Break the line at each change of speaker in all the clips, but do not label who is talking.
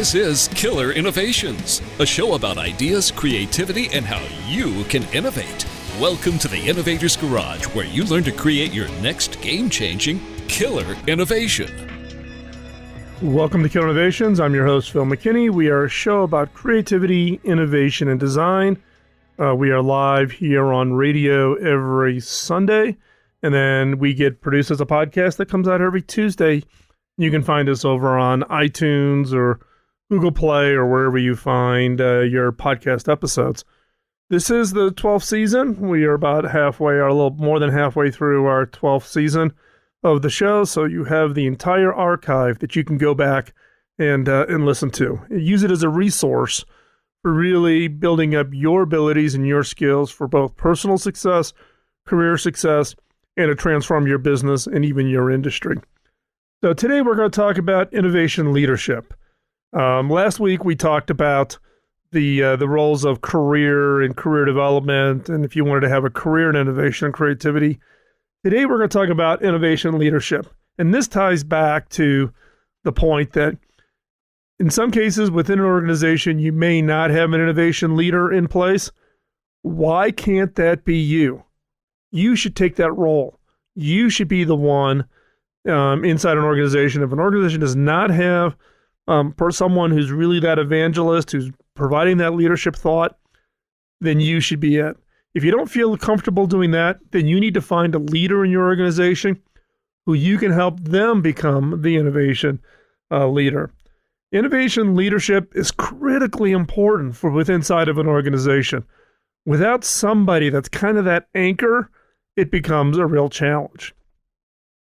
This is Killer Innovations, a show about ideas, creativity, and how you can innovate. Welcome to the Innovator's Garage, where you learn to create your next game-changing killer innovation.
Welcome to Killer Innovations. I'm your host, Phil McKinney. We are a show about creativity, innovation, and design. We are live here on radio every Sunday, and then we get produced as a podcast that comes out every Tuesday. You can find us over on iTunes or Google Play or wherever you find your podcast episodes. This is the 12th season. We are about halfway, or a little more than halfway through our 12th season of the show, so you have the entire archive that you can go back and listen to. Use it as a resource for really building up your abilities and your skills for both personal success, career success, and to transform your business and even your industry. So today we're going to talk about innovation leadership. Last week we talked about the roles of career and career development, and if you wanted to have a career in innovation and creativity. Today we're going to talk about innovation leadership, and this ties back to the point that in some cases within an organization you may not have an innovation leader in place. Why can't that be you? You should take that role. You should be the one inside an organization. If an organization does not have someone who's really that evangelist, who's providing that leadership thought, then you should be it. If you don't feel comfortable doing that, then you need to find a leader in your organization who you can help them become the innovation leader. Innovation leadership is critically important for inside of an organization. Without somebody that's kind of that anchor, it becomes a real challenge.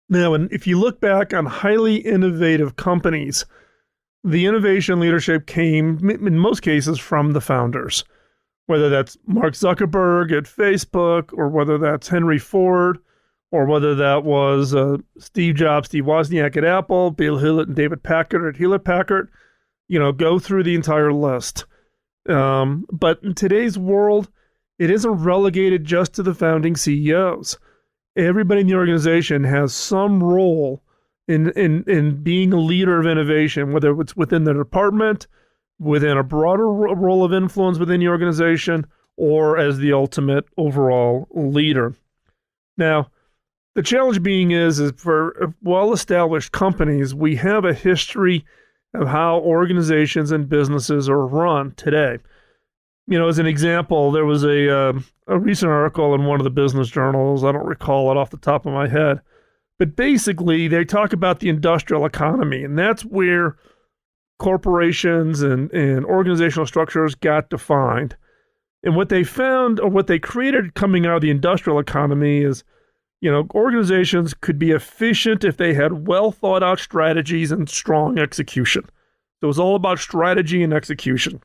Now, and if you look back on highly innovative companies, the innovation leadership came, in most cases, from the founders, whether that's Mark Zuckerberg at Facebook, or whether that's Henry Ford, or whether that was Steve Jobs, Steve Wozniak at Apple, Bill Hewlett and David Packard at Hewlett-Packard. Go through the entire list. But in today's world, it isn't relegated just to the founding CEOs. Everybody in the organization has some role in being a leader of innovation, whether it's within the department, within a broader role of influence within the organization, or as the ultimate overall leader. Now, the challenge being is for well-established companies, we have a history of how organizations and businesses are run today. As an example, there was a recent article in one of the business journals. I don't recall it off the top of my head. But basically, they talk about the industrial economy, and that's where corporations and organizational structures got defined. And what they found, or what they created coming out of the industrial economy is, organizations could be efficient if they had well thought out strategies and strong execution. So it was all about strategy and execution.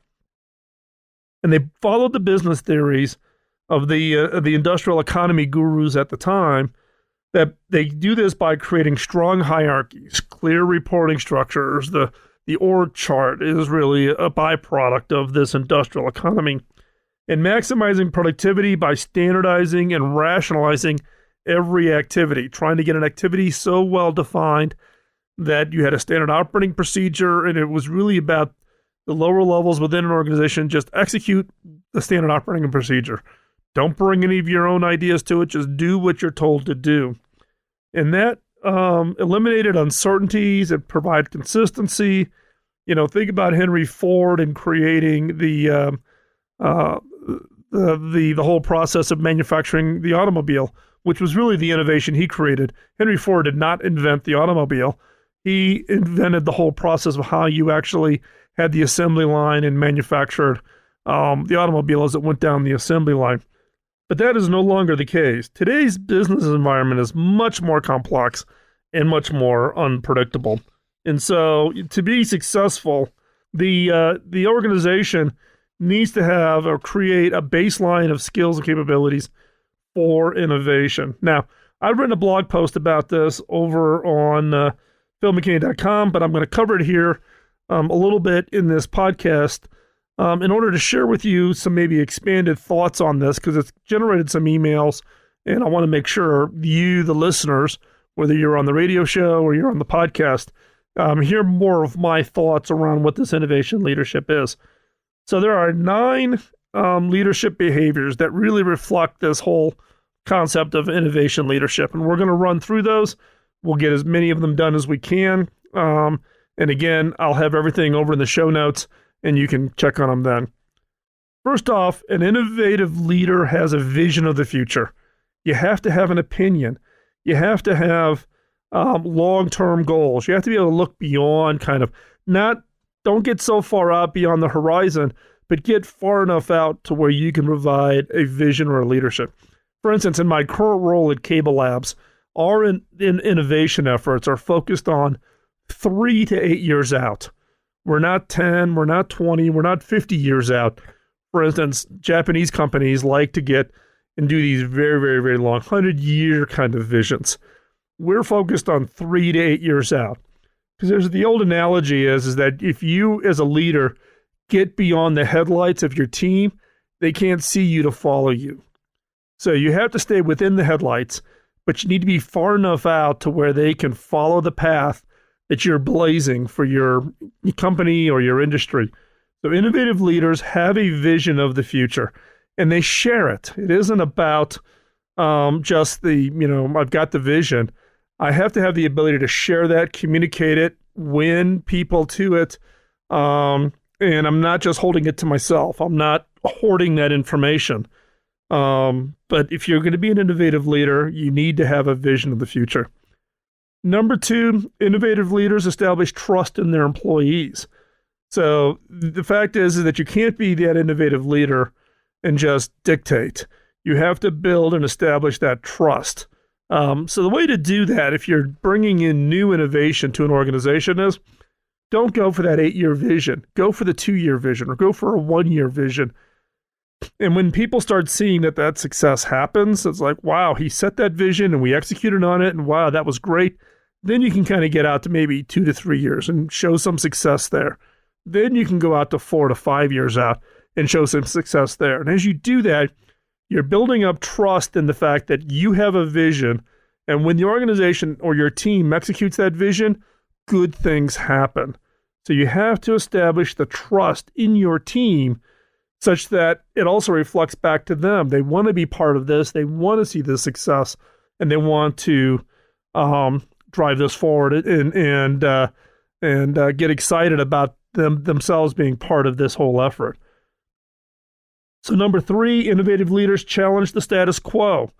And they followed the business theories of the industrial economy gurus at the time, that they do this by creating strong hierarchies, clear reporting structures. The org chart is really a byproduct of this industrial economy. And maximizing productivity by standardizing and rationalizing every activity, trying to get an activity so well defined that you had a standard operating procedure, and it was really about the lower levels within an organization. Just execute the standard operating procedure. Don't bring any of your own ideas to it. Just do what you're told to do. And that eliminated uncertainties. It provided consistency. Think about Henry Ford and creating the whole process of manufacturing the automobile, which was really the innovation he created. Henry Ford did not invent the automobile. He invented the whole process of how you actually had the assembly line and manufactured the automobile as it went down the assembly line. But that is no longer the case. Today's business environment is much more complex and much more unpredictable. And so to be successful, the organization needs to have or create a baseline of skills and capabilities for innovation. Now, I've written a blog post about this over on philmckinney.com, but I'm going to cover it here a little bit in this podcast in order to share with you some maybe expanded thoughts on this, because it's generated some emails, and I want to make sure you, the listeners, whether you're on the radio show or you're on the podcast, hear more of my thoughts around what this innovation leadership is. So there are 9 leadership behaviors that really reflect this whole concept of innovation leadership. And we're going to run through those. We'll get as many of them done as we can. And again, I'll have everything over in the show notes, and you can check on them then. First off, an innovative leader has a vision of the future. You have to have an opinion. You have to have long-term goals. You have to be able to look beyond don't get so far out beyond the horizon, but get far enough out to where you can provide a vision or a leadership. For instance, in my current role at Cable Labs, our innovation efforts are focused on 3 to 8 years out. We're not 10, we're not 20, we're not 50 years out. For instance, Japanese companies like to get and do these very, very, very long 100-year kind of visions. We're focused on 3 to 8 years out. Because there's the old analogy is that if you as a leader get beyond the headlights of your team, they can't see you to follow you. So you have to stay within the headlights, but you need to be far enough out to where they can follow the path that you're blazing for your company or your industry. So innovative leaders have a vision of the future, and they share it. It isn't about just I've got the vision. I have to have the ability to share that, communicate it, win people to it, and I'm not just holding it to myself. I'm not hoarding that information. But if you're going to be an innovative leader, you need to have a vision of the future. Number 2, innovative leaders establish trust in their employees. So the fact is that you can't be that innovative leader and just dictate. You have to build and establish that trust. So the way to do that, if you're bringing in new innovation to an organization, is don't go for that 8-year vision. Go for the 2-year vision, or go for a 1-year vision. And when people start seeing that success happens, it's like, wow, he set that vision and we executed on it, and wow, that was great. Then you can kind of get out to maybe 2 to 3 years and show some success there. Then you can go out to 4 to 5 years out and show some success there. And as you do that, you're building up trust in the fact that you have a vision, and when the organization or your team executes that vision, good things happen. So you have to establish the trust in your team such that it also reflects back to them. They want to be part of this, they want to see the success, and they want to drive this forward and get excited about themselves being part of this whole effort. So number 3, innovative leaders challenge the status quo.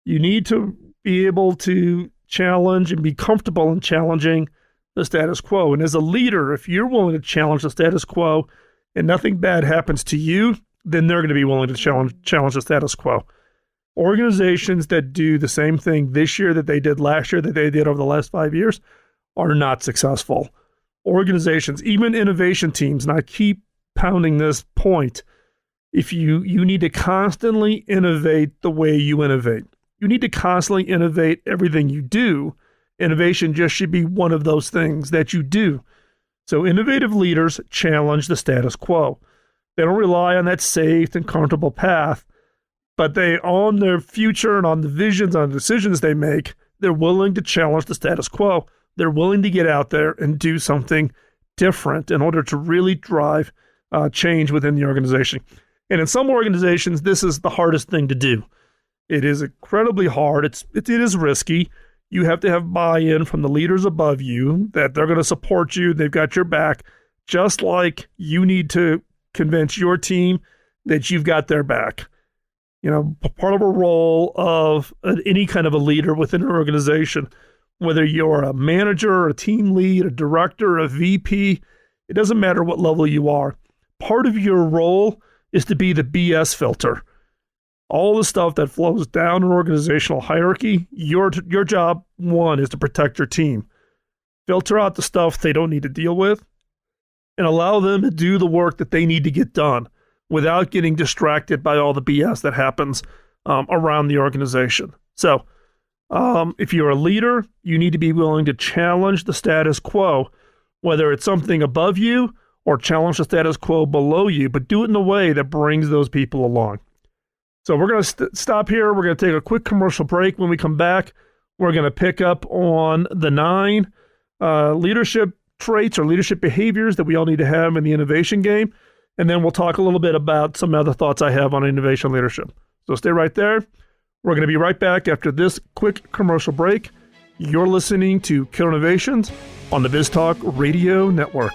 You need to be able to challenge and be comfortable in challenging the status quo. And as a leader, if you're willing to challenge the status quo and nothing bad happens to you, then they're going to be willing to challenge the status quo. Organizations that do the same thing this year that they did last year, that they did over the last 5 years, are not successful. Organizations, even innovation teams, and I keep pounding this point, if you need to constantly innovate the way you innovate. You need to constantly innovate everything you do. Innovation just should be one of those things that you do. So innovative leaders challenge the status quo. They don't rely on that safe and comfortable path, but they, on their future and on the visions, on the decisions they make, they're willing to challenge the status quo. They're willing to get out there and do something different in order to really drive change within the organization. And in some organizations, this is the hardest thing to do. It is incredibly hard. It is risky. You have to have buy-in from the leaders above you that they're going to support you. They've got your back, just like you need to convince your team that you've got their back. Part of a role of any kind of a leader within an organization, whether you're a manager, a team lead, a director, a VP, it doesn't matter what level you are. Part of your role is to be the BS filter. All the stuff that flows down an organizational hierarchy, your job, 1, is to protect your team. Filter out the stuff they don't need to deal with and allow them to do the work that they need to get done without getting distracted by all the BS that happens around the organization. So if you're a leader, you need to be willing to challenge the status quo, whether it's something above you or challenge the status quo below you, but do it in a way that brings those people along. So we're going to stop here. We're going to take a quick commercial break. When we come back, we're going to pick up on the 9 leadership traits or leadership behaviors that we all need to have in the innovation game. And then we'll talk a little bit about some other thoughts I have on innovation leadership. So stay right there. We're going to be right back after this quick commercial break. You're listening to Killer Innovations on the BizTalk Radio Network.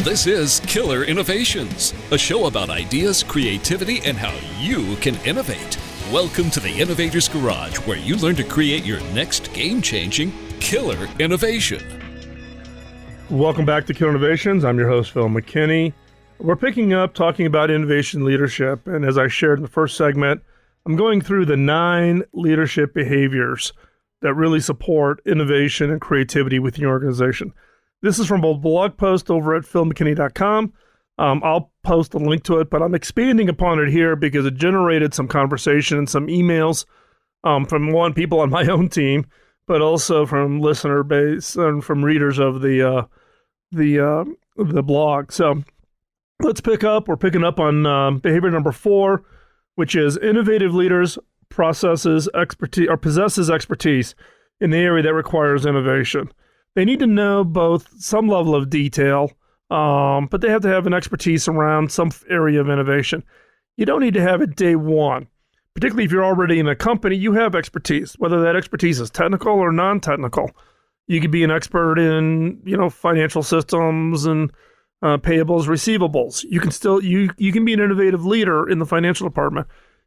This is Killer Innovations, a show about ideas, creativity, and how you can innovate. Welcome to the Innovator's Garage, where you learn to create your next game-changing killer innovation.
Welcome back to Killer Innovations. I'm your host, Phil McKinney. We're picking up talking about innovation leadership, and as I shared in the first segment, I'm going through the 9 leadership behaviors that really support innovation and creativity within your organization. This is from a blog post over at philmckinney.com. I'll post a link to it, but I'm expanding upon it here because it generated some conversation and some emails from people on my own team, but also from listener base and from readers of the blog. So let's pick up. We're picking up on behavior number 4, which is innovative leaders possesses expertise in the area that requires innovation. They need to know both some level of detail, but they have to have an expertise around some area of innovation. You don't need to have it day one. Particularly if you're already in a company, you have expertise, whether that expertise is technical or non-technical. You could be an expert in, financial systems and payables, receivables. You can still you can be an innovative leader in the financial department.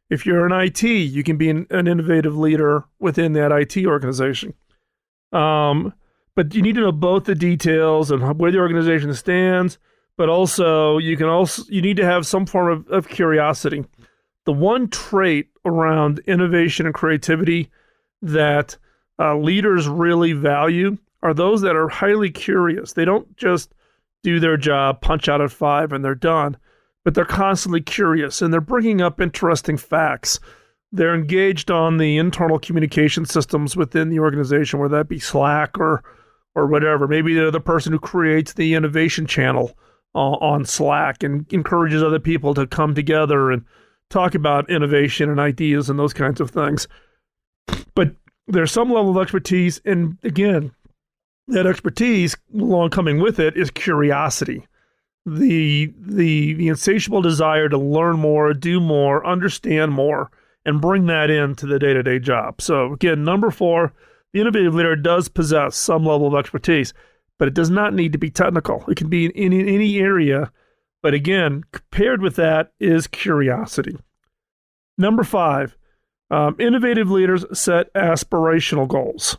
If you're in IT, you can be an innovative leader within that IT organization. But you need to know both the details and where the organization stands, but also you need to have some form of curiosity. The one trait around innovation and creativity that leaders really value are those that are highly curious. They don't just do their job, punch out at 5, and they're done, but they're constantly curious, and they're bringing up interesting facts. They're engaged on the internal communication systems within the organization, whether that be Slack or whatever. Maybe they're the person who creates the innovation channel on Slack and encourages other people to come together and talk about innovation and ideas and those kinds of things. But there's some level of expertise, and again, that expertise along coming with it is curiosity. The insatiable desire to learn more, do more, understand more, and bring that into the day-to-day job. So again, number 4, the innovative leader does possess some level of expertise, but it does not need to be technical. It can be in any area, but again, paired with that is curiosity. Number 5, innovative leaders set aspirational goals.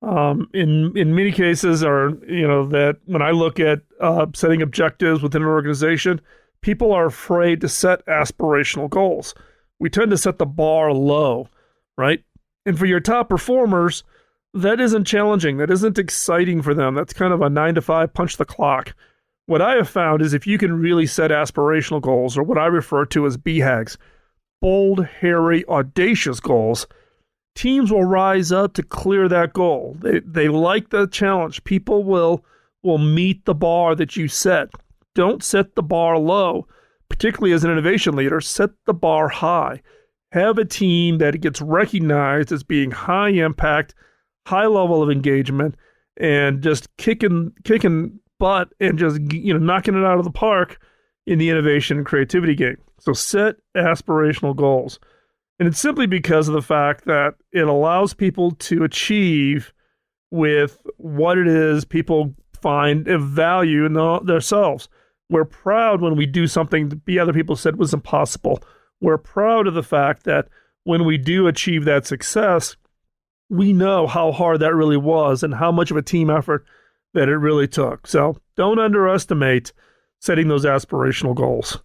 In many cases, that when I look at setting objectives within an organization, people are afraid to set aspirational goals. We tend to set the bar low, right? And for your top performers, that isn't challenging. That isn't exciting for them. That's kind of a 9 to 5 punch the clock. What I have found is if you can really set aspirational goals, or what I refer to as BHAGs, bold, hairy, audacious goals, teams will rise up to clear that goal. They like the challenge. People will meet the bar that you set. Don't set the bar low, particularly as an innovation leader. Set the bar high. Have a team that gets recognized as being high impact, high level of engagement, and just kicking butt and just knocking it out of the park in the innovation and creativity game. So set aspirational goals. And it's simply because of the fact that it allows people to achieve with what it is people find of value in themselves. We're proud when we do something that the other people said was impossible. We're proud of the fact that when we do achieve that success, we know how hard that really was and how much of a team effort that it really took. So don't underestimate setting those aspirational goals.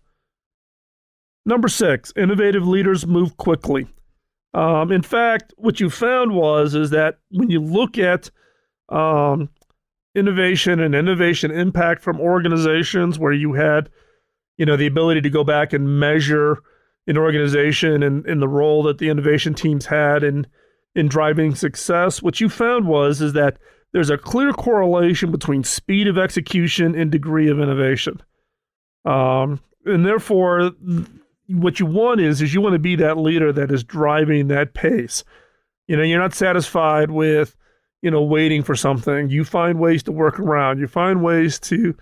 Number 6, innovative leaders move quickly. In fact, what you found is that when you look at innovation and innovation impact from organizations where you had, the ability to go back and measure an organization and the role that the innovation teams had in driving success, what you found is that there's a clear correlation between speed of execution and degree of innovation. And therefore, what you want is you want to be that leader that is driving that pace. You're not satisfied with, waiting for something. You find ways to work around. You find ways to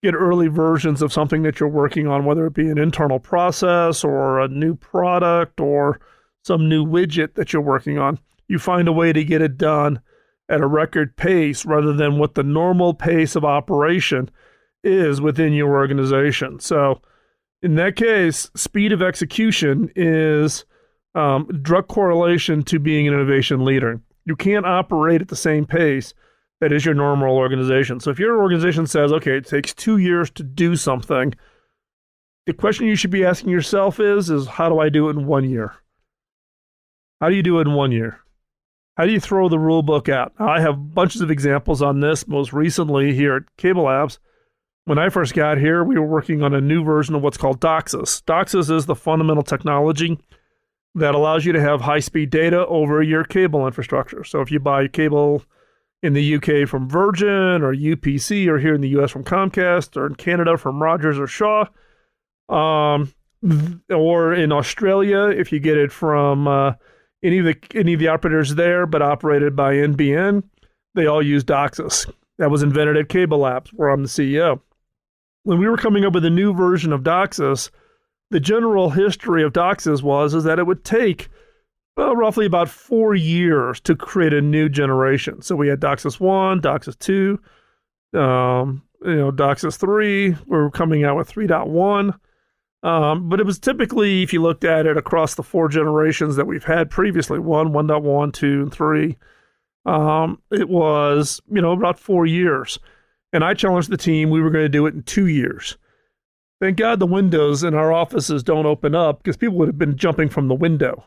get early versions of something that you're working on, whether it be an internal process or a new product or some new widget that you're working on. You find a way to get it done at a record pace rather than what the normal pace of operation is within your organization. So in that case, speed of execution is direct correlation to being an innovation leader. You can't operate at the same pace that is your normal organization. So if your organization says, okay, it takes 2 years to do something, the question you should be asking yourself is how do I do it in 1 year? How do you do it in 1 year? How do you throw the rule book out? Now, I have bunches of examples on this. Most recently here at Cable Labs, when I first got here, we were working on a new version of what's called DOCSIS. DOCSIS is the fundamental technology that allows you to have high-speed data over your cable infrastructure. So if you buy cable in the UK from Virgin or UPC, or here in the US from Comcast, or in Canada from Rogers or Shaw, or in Australia, if you get it from any of the operators there, but operated by NBN, they all use DOCSIS. That was invented at Cable Labs, where I'm the CEO. When we were coming up with a new version of DOCSIS, the general history of DOCSIS is that it would take roughly about 4 years to create a new generation. So we had DOCSIS 1, DOCSIS 2, DOCSIS 3. We're coming out with 3.1. But it was typically, if you looked at it across the 4 generations that we've had previously, 1.1, 2, and 3, it was, about 4 years. And I challenged the team, we were going to do it in 2 years. Thank God the windows in our offices don't open up, because people would have been jumping from the window.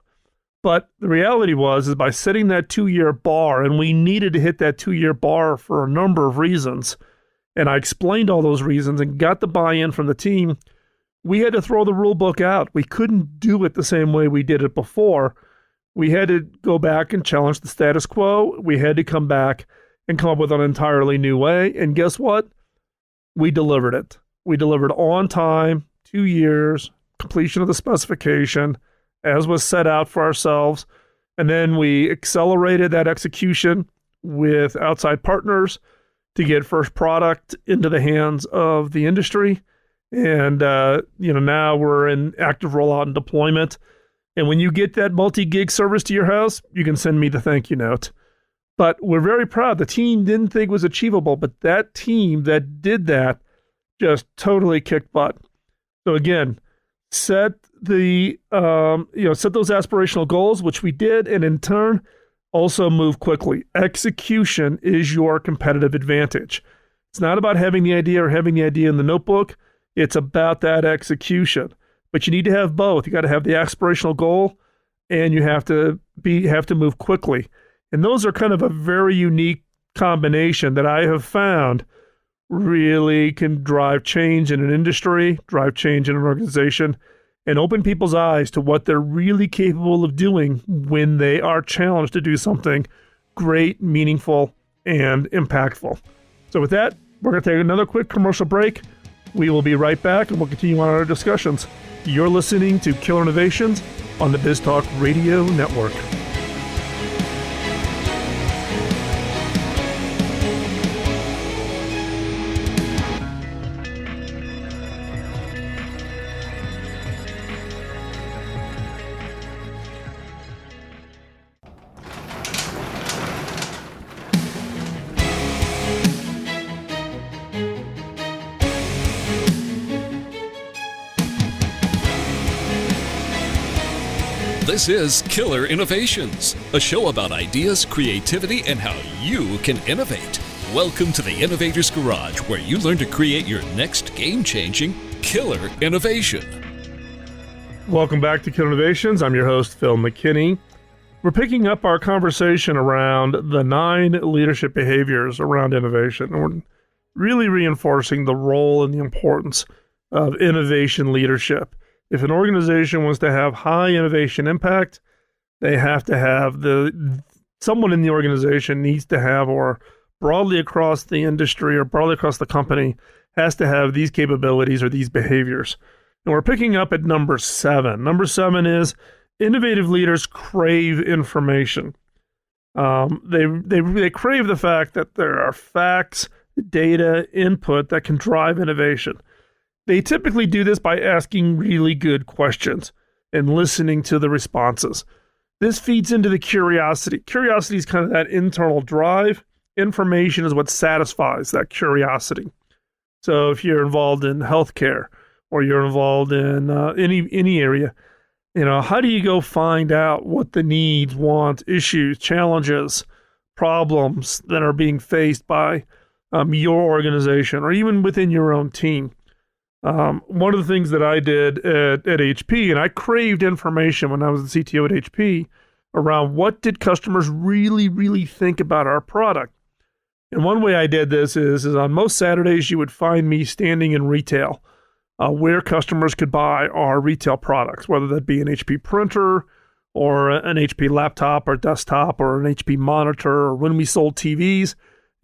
But the reality is by setting that 2-year bar, and we needed to hit that 2-year bar for a number of reasons, and I explained all those reasons and got the buy-in from the team, we had to throw the rule book out. We couldn't do it the same way we did it before. We had to go back and challenge the status quo. We had to come back and come up with an entirely new way. And guess what? We delivered it. We delivered on time, 2 years, completion of the specification, as was set out for ourselves. And then we accelerated that execution with outside partners to get first product into the hands of the industry. And, now we're in active rollout and deployment. And when you get that multi-gig service to your house, you can send me the thank you note. But we're very proud. The team didn't think it was achievable, but that team that did that just totally kicked butt. So again, set those aspirational goals, which we did, and in turn, also move quickly. Execution is your competitive advantage. It's not about having the idea or having the idea in the notebook. It's about that execution. But you need to have both. You got to have the aspirational goal, and you have to move quickly. And those are kind of a very unique combination that I have found really can drive change in an industry, drive change in an organization, and open people's eyes to what they're really capable of doing when they are challenged to do something great, meaningful, and impactful. So with that, we're going to take another quick commercial break. We will be right back, and we'll continue on our discussions. You're listening to Killer Innovations on the BizTalk Radio Network.
This is Killer Innovations, a show about ideas, creativity, and how you can innovate. Welcome to the Innovator's Garage, where you learn to create your next game-changing killer innovation.
Welcome back to Killer Innovations. I'm your host, Phil McKinney. We're picking up our conversation around the 9 leadership behaviors around innovation. And we're really reinforcing the role and the importance of innovation leadership. If an organization wants to have high innovation impact, they have to have someone in the organization needs to have, or broadly across the industry or broadly across the company, has to have these capabilities or these behaviors. And we're picking up at number 7. Number 7 is innovative leaders crave information. They crave the fact that there are facts, data, input that can drive innovation. They typically do this by asking really good questions and listening to the responses. This feeds into the curiosity. Curiosity is kind of that internal drive. Information is what satisfies that curiosity. So if you're involved in healthcare or you're involved in any area, how do you go find out what the needs, wants, issues, challenges, problems that are being faced by your organization or even within your own team? One of the things that I did at HP, and I craved information when I was the CTO at HP, around what did customers really, really think about our product. And one way I did this is on most Saturdays, you would find me standing in retail where customers could buy our retail products, whether that be an HP printer or an HP laptop or desktop or an HP monitor, or when we sold TVs,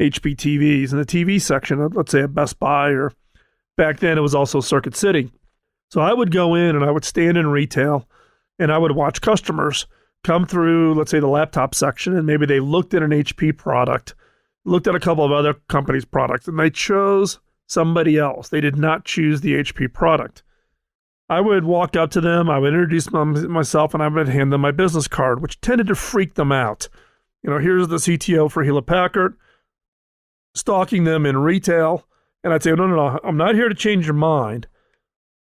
HP TVs in the TV section of, let's say, a Best Buy, or back then it was also Circuit City. So I would go in and I would stand in retail and I would watch customers come through, let's say, the laptop section, and maybe they looked at an HP product, looked at a couple of other companies' products, and they chose somebody else. They did not choose the HP product. I would walk up to them, I would introduce myself, and I would hand them my business card, which tended to freak them out. Here's the CTO for Hewlett Packard, stalking them in retail. And I'd say, no, I'm not here to change your mind.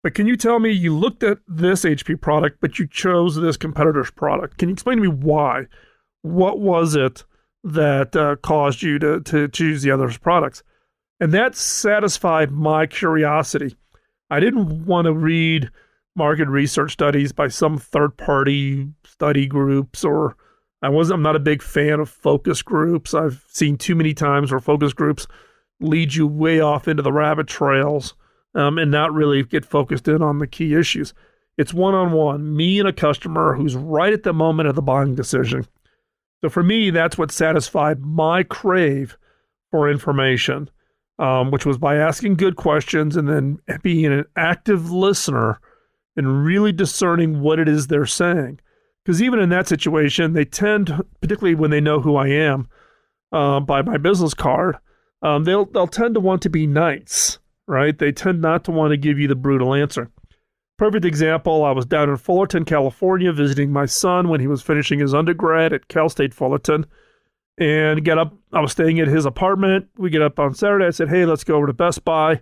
But can you tell me you looked at this HP product, but you chose this competitor's product? Can you explain to me why? What was it that caused you to choose the other's products? And that satisfied my curiosity. I didn't want to read market research studies by some third-party study groups, or I'm not a big fan of focus groups. I've seen too many times where focus groups lead you way off into the rabbit trails and not really get focused in on the key issues. It's one-on-one, me and a customer who's right at the moment of the buying decision. So for me, that's what satisfied my crave for information, which was by asking good questions and then being an active listener and really discerning what it is they're saying. Because even in that situation, they tend, particularly when they know who I am by my business card, they'll tend to want to be nice, right? They tend not to want to give you the brutal answer. Perfect example, I was down in Fullerton, California, visiting my son when he was finishing his undergrad at Cal State Fullerton. And I was staying at his apartment. We get up on Saturday. I said, hey, let's go over to Best Buy.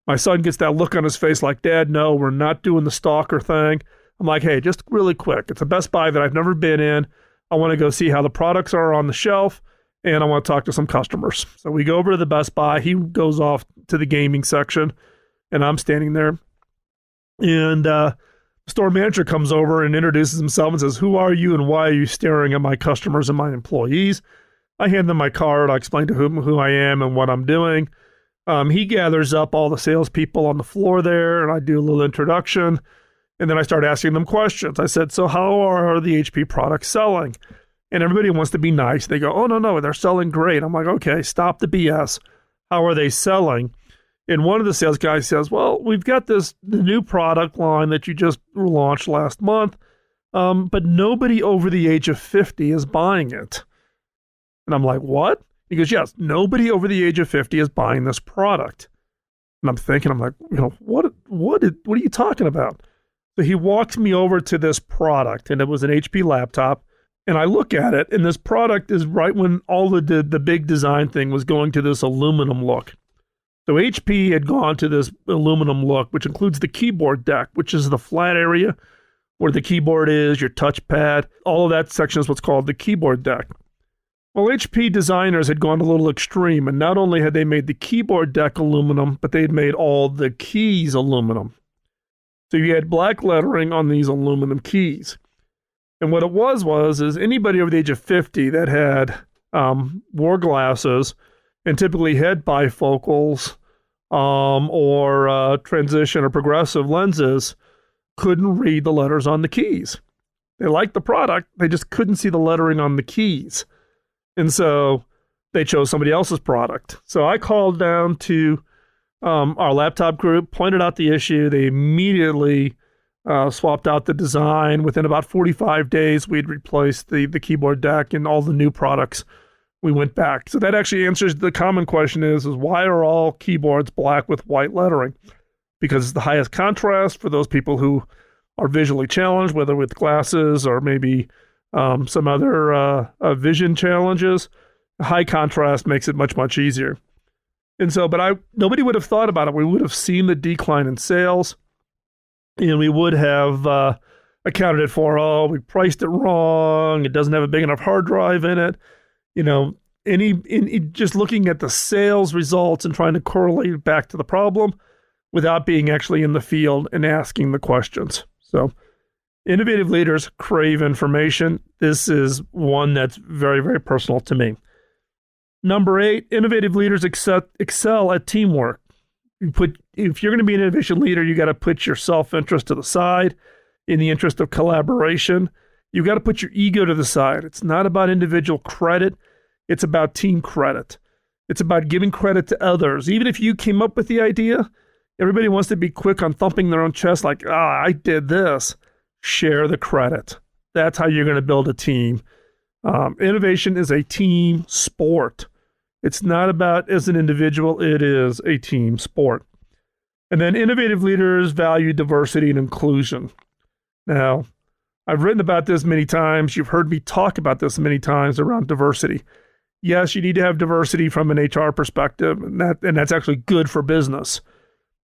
My son gets that look on his face like, Dad, no, we're not doing the stalker thing. I'm like, hey, just really quick. It's a Best Buy that I've never been in. I want to go see how the products are on the shelf, and I want to talk to some customers. So we go over to the Best Buy. He goes off to the gaming section, and I'm standing there. And the store manager comes over and introduces himself and says, who are you and why are you staring at my customers and my employees? I hand them my card. I explain to him who I am and what I'm doing. He gathers up all the salespeople on the floor there, and I do a little introduction. And then I start asking them questions. I said, so how are the HP products selling? And everybody wants to be nice. They go, oh, no, they're selling great. I'm like, okay, stop the BS. How are they selling? And one of the sales guys says, well, we've got the new product line that you just launched last month, but nobody over the age of 50 is buying it. And I'm like, what? He goes, yes, nobody over the age of 50 is buying this product. And I'm thinking, what are you talking about? So he walks me over to this product, and it was an HP laptop. And I look at it, and this product is right when all the big design thing was going to this aluminum look. So HP had gone to this aluminum look, which includes the keyboard deck, which is the flat area where the keyboard is, your touchpad. All of that section is what's called the keyboard deck. Well, HP designers had gone a little extreme, and not only had they made the keyboard deck aluminum, but they had made all the keys aluminum. So you had black lettering on these aluminum keys. And what it was anybody over the age of 50 that had wore glasses and typically had bifocals or transition or progressive lenses couldn't read the letters on the keys. They liked the product, they just couldn't see the lettering on the keys. And so they chose somebody else's product. So I called down to our laptop group, pointed out the issue. They immediately swapped out the design. Within about 45 days, we'd replaced the keyboard deck and all the new products. We went back. So that actually answers the common question is why are all keyboards black with white lettering? Because it's the highest contrast for those people who are visually challenged, whether with glasses or maybe some other vision challenges. High contrast makes it much, much easier. And so, but nobody would have thought about it. We would have seen the decline in sales, and we would have accounted it for, we priced it wrong. It doesn't have a big enough hard drive in it. You know, just looking at the sales results and trying to correlate it back to the problem without being actually in the field and asking the questions. So innovative leaders crave information. This is one that's very, very personal to me. Number 8, innovative leaders excel at teamwork. If you're going to be an innovation leader, you got to put your self-interest to the side in the interest of collaboration. You got to put your ego to the side. It's not about individual credit. It's about team credit. It's about giving credit to others. Even if you came up with the idea, everybody wants to be quick on thumping their own chest like, I did this. Share the credit. That's how you're going to build a team. Innovation is a team sport. It's not about as an individual, it is a team sport. And then innovative leaders value diversity and inclusion. Now, I've written about this many times. You've heard me talk about this many times around diversity. Yes, you need to have diversity from an HR perspective, and that's actually good for business.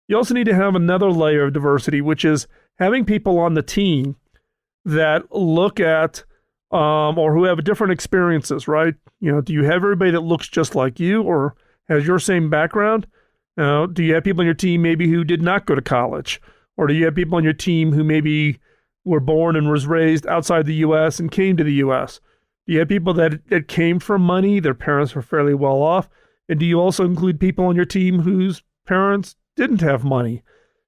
You also need to have another layer of diversity, which is having people on the team that look at or who have different experiences, right? You know, do you have everybody that looks just like you or has your same background? Do you have people on your team maybe who did not go to college? Or do you have people on your team who maybe were born and was raised outside the U.S. and came to the U.S.? Do you have people that came from money, their parents were fairly well off? And do you also include people on your team whose parents didn't have money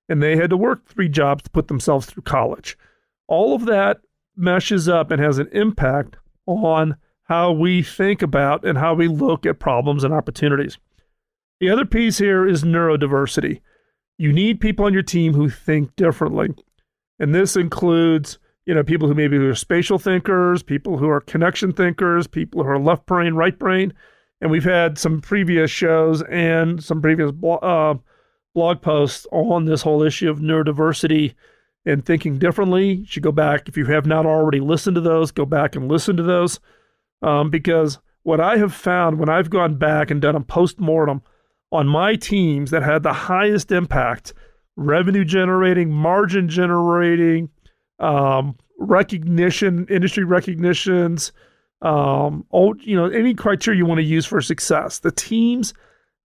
and they had to work 3 jobs to put themselves through college? All of that meshes up and has an impact on how we think about and how we look at problems and opportunities. The other piece here is neurodiversity. You need people on your team who think differently. And this includes, people who maybe are spatial thinkers, people who are connection thinkers, people who are left brain, right brain. And we've had some previous shows and some previous blog posts on this whole issue of neurodiversity and thinking differently. You should go back. If you have not already listened to those, go back and listen to those. Because what I have found when I've gone back and done a postmortem on my teams that had the highest impact, revenue generating, margin generating, recognition, industry recognitions, any criteria you want to use for success. The teams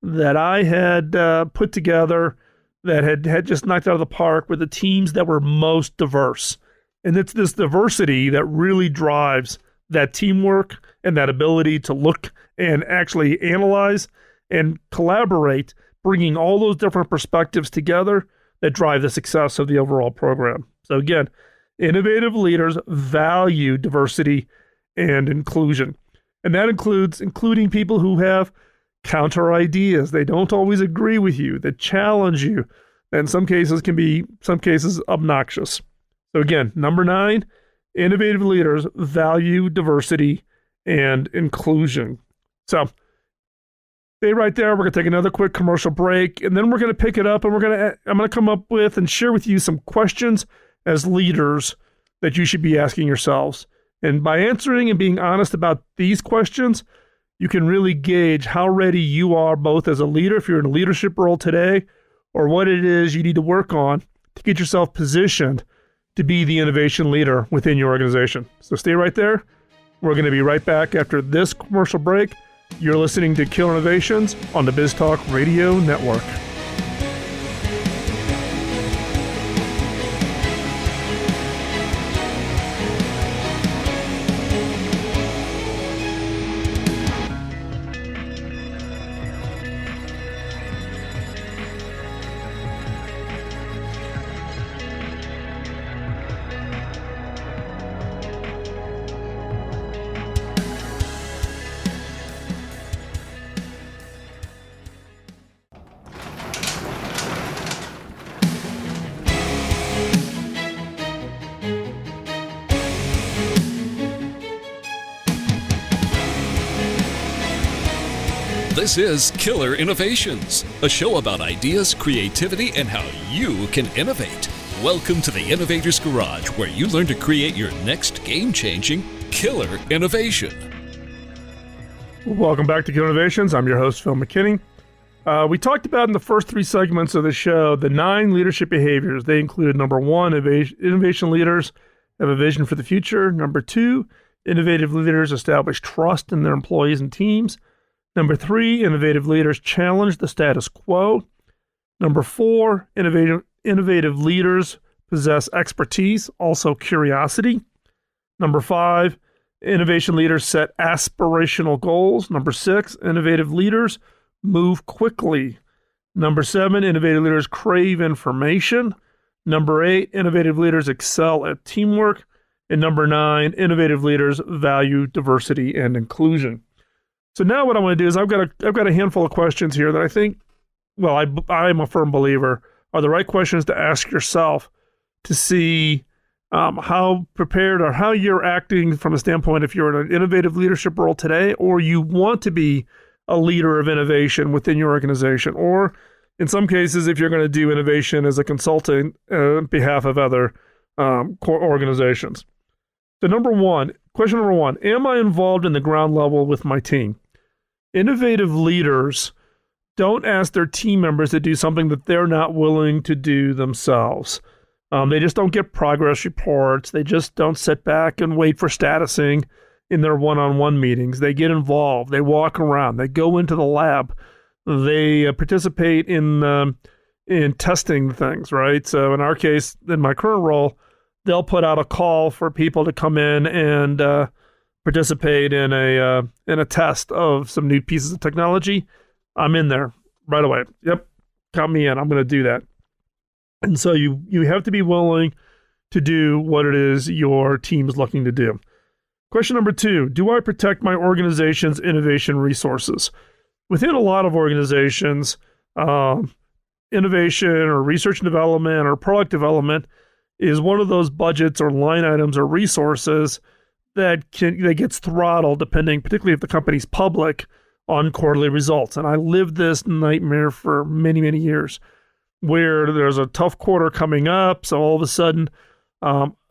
that I had put together that had just knocked out of the park were the teams that were most diverse. And it's this diversity that really drives that teamwork and that ability to look and actually analyze and collaborate, bringing all those different perspectives together that drive the success of the overall program. So again, innovative leaders value diversity and inclusion. And that includes including people who have counter ideas. They don't always agree with you, that challenge you, and in some cases can be obnoxious. So again, number 9, innovative leaders value diversity and inclusion. So stay right there. We're going to take another quick commercial break, and then we're going to pick it up, and I'm going to come up with and share with you some questions as leaders that you should be asking yourselves. And by answering and being honest about these questions, you can really gauge how ready you are both as a leader, if you're in a leadership role today, or what it is you need to work on to get yourself positioned to be the innovation leader within your organization. So stay right there. We're going to be right back after this commercial break. You're listening to Killer Innovations on the BizTalk Radio Network.
This is Killer Innovations, a show about ideas, creativity, and how you can innovate. Welcome to the Innovator's Garage, where you learn to create your next game-changing killer innovation.
Welcome back to Killer Innovations. I'm your host, Phil McKinney. We talked about in the first 3 segments of the show the 9 leadership behaviors. They included number 1, innovation leaders have a vision for the future. Number 2, innovative leaders establish trust in their employees and teams. Number 3, innovative leaders challenge the status quo. Number 4, innovative leaders possess expertise, also curiosity. Number 5, innovation leaders set aspirational goals. Number 6, innovative leaders move quickly. Number 7, innovative leaders crave information. Number 8, innovative leaders excel at teamwork. And number 9, innovative leaders value diversity and inclusion. So now what I want to do is I've got a handful of questions here that I think, well, I'm a firm believer, are the right questions to ask yourself to see how prepared or how you're acting from a standpoint if you're in an innovative leadership role today, or you want to be a leader of innovation within your organization, or in some cases, if you're going to do innovation as a consultant on behalf of other core organizations. So question number one, am I involved in the ground level with my team? Innovative leaders don't ask their team members to do something that they're not willing to do themselves. They just don't get progress reports. They just don't sit back and wait for statusing in their one-on-one meetings. They get involved. They walk around. They go into the lab. They participate in testing things, right? So in our case, in my current role, they'll put out a call for people to come in and participate in a test of some new pieces of technology. I'm in there right away. Yep, count me in. I'm going to do that. And so you have to be willing to do what it is your team is looking to do. Question number 2, do I protect my organization's innovation resources? Within a lot of organizations, innovation or research and development or product development is one of those budgets or line items or resources that gets throttled particularly if the company's public, on quarterly results. And I lived this nightmare for many, many years where there's a tough quarter coming up. So all of a sudden,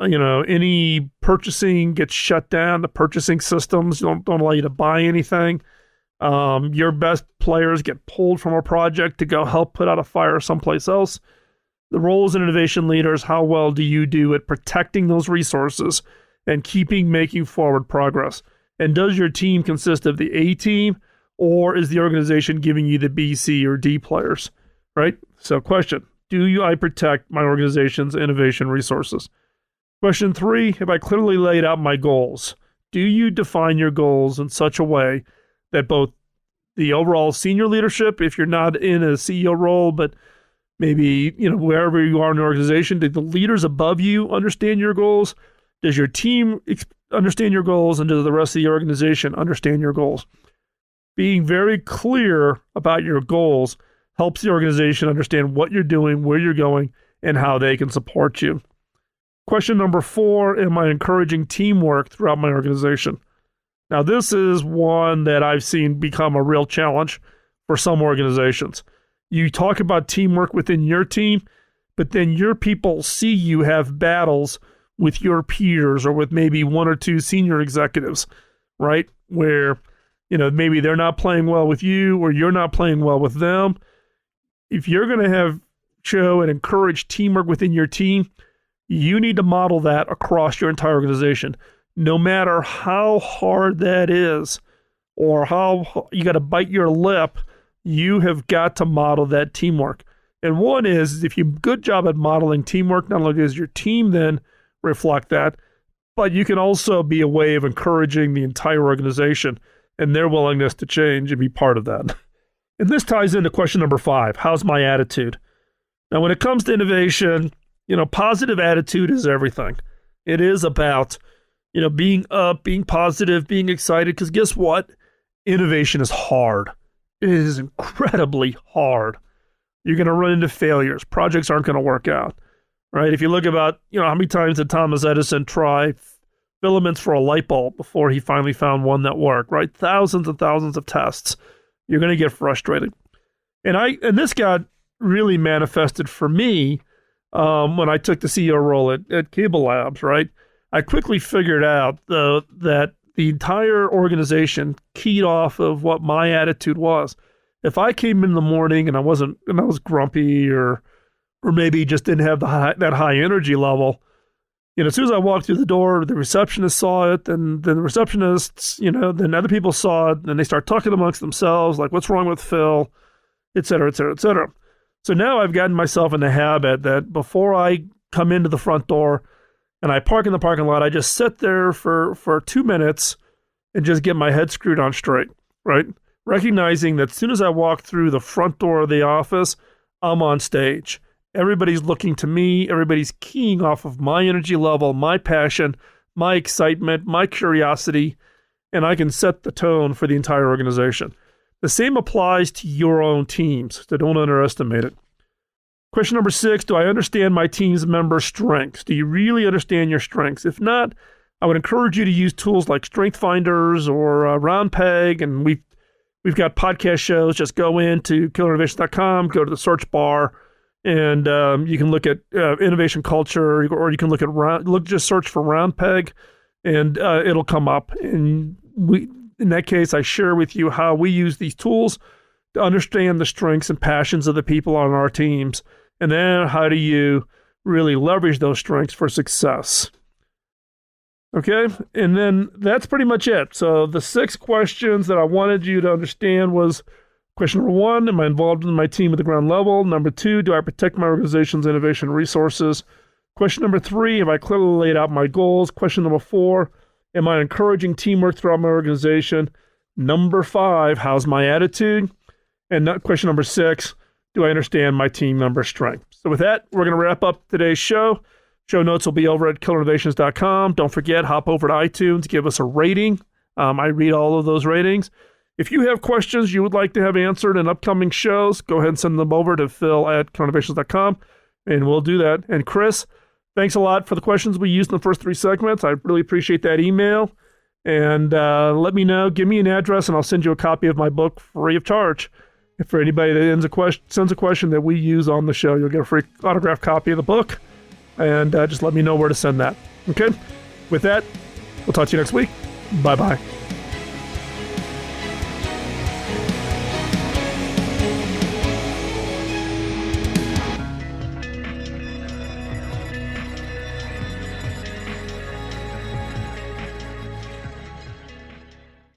any purchasing gets shut down. The purchasing systems don't allow you to buy anything. Your best players get pulled from a project to go help put out a fire someplace else. The roles in innovation leaders, how well do you do at protecting those resources and making forward progress? And does your team consist of the A team, or is the organization giving you the B, C, or D players, right? So question, I protect my organization's innovation resources? Question 3, have I clearly laid out my goals? Do you define your goals in such a way that both the overall senior leadership, if you're not in a CEO role, but maybe, wherever you are in the organization, do the leaders above you understand your goals? Does your team understand your goals, and does the rest of the organization understand your goals? Being very clear about your goals helps the organization understand what you're doing, where you're going, and how they can support you. Question number 4, am I encouraging teamwork throughout my organization? Now, this is one that I've seen become a real challenge for some organizations. You talk about teamwork within your team, but then your people see you have battles with your peers or with maybe 1 or 2 senior executives, right? Where, maybe they're not playing well with you or you're not playing well with them. If you're going to show and encourage teamwork within your team, You need to model that across your entire organization, no matter how hard that is or how you got to bite your lip. You have got to model that teamwork. And one is, if you do a good job at modeling teamwork, not only does your team then reflect that, but you can also be a way of encouraging the entire organization and their willingness to change and be part of that. And this ties into question number 5. How's my attitude? Now, when it comes to innovation, positive attitude is everything. It is about, being up, being positive, being excited, because guess what? Innovation is hard. It is incredibly hard. You're going to run into failures. Projects aren't going to work out, right? If you look about, how many times did Thomas Edison try filaments for a light bulb before he finally found one that worked, right? Thousands and thousands of tests. You're going to get frustrated. And this got really manifested for me when I took the CEO role at Cable Labs, right? I quickly figured out, though, that the entire organization keyed off of what my attitude was. If I came in the morning and I was grumpy or maybe just didn't have that high energy level, as soon as I walked through the door, the receptionist saw it, and then the receptionists, then other people saw it, and they start talking amongst themselves, like, what's wrong with Phil, et cetera, et cetera, et cetera. So now I've gotten myself in the habit that before I come into the front door and I park in the parking lot, I just sit there for 2 minutes and just get my head screwed on straight, right? Recognizing that as soon as I walk through the front door of the office, I'm on stage. Everybody's looking to me. Everybody's keying off of my energy level, my passion, my excitement, my curiosity, and I can set the tone for the entire organization. The same applies to your own teams, so don't underestimate it. Question number 6, do I understand my team's member strengths? Do you really understand your strengths? If not, I would encourage you to use tools like Strength Finders or Round Peg, and we've got podcast shows. Just go into killerinnovations.com, go to the search bar, and you can look at innovation culture, or you can look at just search for Round Peg, and it'll come up. And in that case, I share with you how we use these tools to understand the strengths and passions of the people on our teams, and then how do you really leverage those strengths for success. Okay, and then that's pretty much it. So the 6 questions that I wanted you to understand was: question number 1, am I involved in my team at the ground level? Number 2, do I protect my organization's innovation resources? Question number 3, have I clearly laid out my goals? Question number 4, am I encouraging teamwork throughout my organization? Number 5, how's my attitude? And question number 6, do I understand my team member strength? So with that, we're going to wrap up today's show. Show notes will be over at killerinnovations.com. Don't forget, hop over to iTunes, give us a rating. I read all of those ratings. If you have questions you would like to have answered in upcoming shows, go ahead and send them over to phil@killerinnovations.com, and we'll do that. And Chris, thanks a lot for the questions we used in the first 3 segments. I really appreciate that email. And let me know, give me an address, and I'll send you a copy of my book free of charge. If for anybody that sends a question that we use on the show, you'll get a free autographed copy of the book. And just let me know where to send that. Okay? With that, we'll talk to you next week. Bye-bye.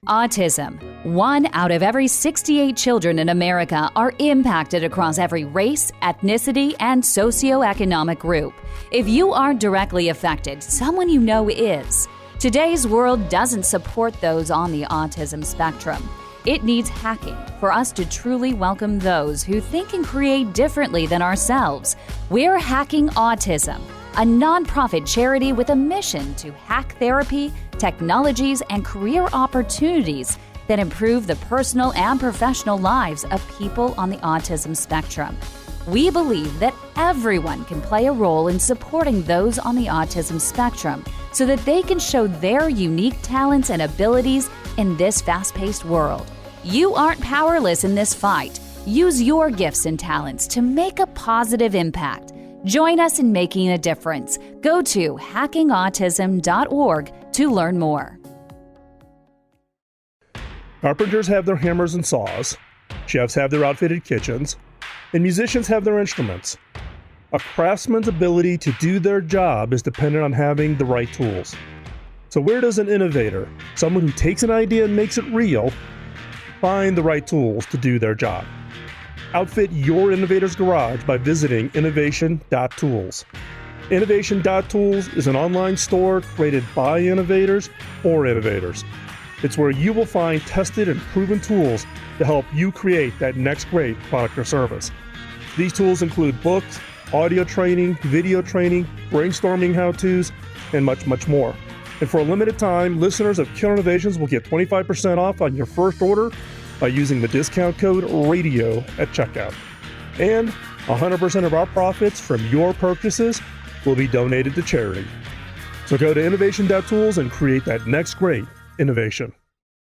Autism. 1 out of every 68 children in America are impacted across every race, ethnicity, and socioeconomic group. If you aren't directly affected, someone you know is. Today's world doesn't support those on the autism spectrum. It needs hacking for us to truly welcome those who think and create differently than ourselves. We're Hacking Autism, a nonprofit charity with a mission to hack therapy, technologies, and career opportunities that improve the personal and professional lives of people on the autism spectrum. We believe that everyone can play a role in supporting those on the autism spectrum so that they can show their unique talents and abilities in this fast-paced world. You aren't powerless in this fight. Use your gifts and talents to make a positive impact. Join us in making a difference. Go to hackingautism.org to learn more.
Carpenters have their hammers and saws, chefs have their outfitted kitchens, and musicians have their instruments. A craftsman's ability to do their job is dependent on having the right tools. So where does an innovator, someone who takes an idea and makes it real, find the right tools to do their job? Outfit your innovator's garage by visiting innovation.tools. Innovation.tools is an online store created by innovators for innovators. It's where you will find tested and proven tools to help you create that next great product or service. These tools include books, audio training, video training, brainstorming how-tos, and much, much more. And for a limited time, listeners of Killer Innovations will get 25% off on your first order by using the discount code RADIO at checkout. And 100% of our profits from your purchases will be donated to charity. So go to innovation.tools and create that next great innovation.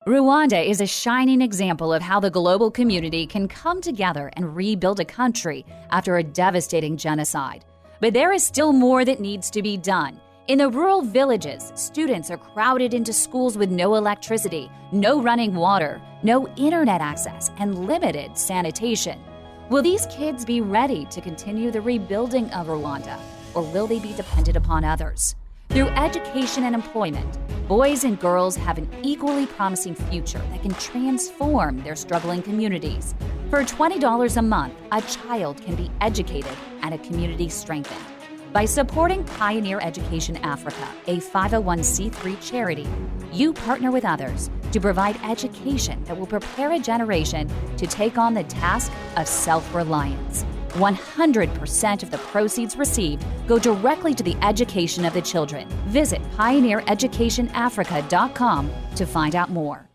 Rwanda is a shining example of how the global community can come together and rebuild a country after a devastating genocide. But there is still more that needs to be done. In the rural villages, students are crowded into schools with no electricity, no running water, no internet access, and limited sanitation. Will these kids be ready to continue the rebuilding of Rwanda, or will they be dependent upon others? Through education and employment, boys and girls have an equally promising future that can transform their struggling communities. For $20 a month, a child can be educated and a community strengthened. By supporting Pioneer Education Africa, a 501c3 charity, you partner with others to provide education that will prepare a generation to take on the task of self-reliance. 100% of the proceeds received go directly to the education of the children. Visit pioneereducationafrica.com to find out more.